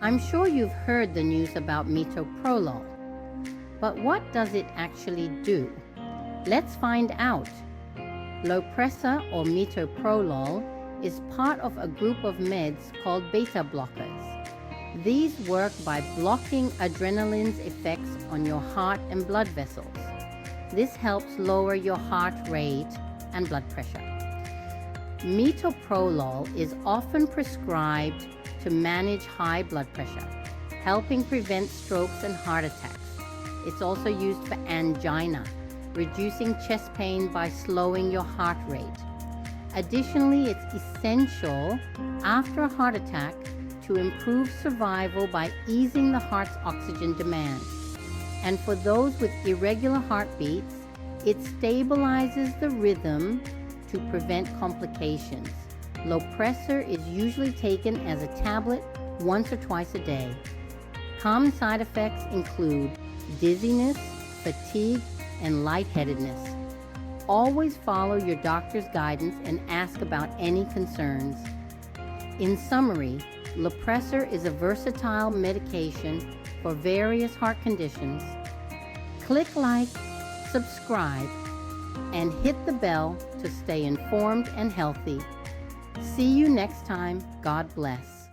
I'm sure you've heard the news about Metoprolol, but what does it actually do? Let's find out. Lopressor or Metoprolol is part of a group of meds called beta blockers. These work by blocking adrenaline's effects on your heart and blood vessels. This helps lower your heart rate and blood pressure. Metoprolol is often prescribed to manage high blood pressure, helping prevent strokes and heart attacks. It's also used for angina, reducing chest pain by slowing your heart rate. Additionally, it's essential after a heart attack to improve survival by easing the heart's oxygen demand. And for those with irregular heartbeats, it stabilizes the rhythm to prevent complications. Lopressor is usually taken as a tablet once or twice a day. Common side effects include dizziness, fatigue, and lightheadedness. Always follow your doctor's guidance and ask about any concerns. In summary, Lopressor is a versatile medication for various heart conditions. Click like, subscribe, and hit the bell to stay informed and healthy. See you next time. God bless.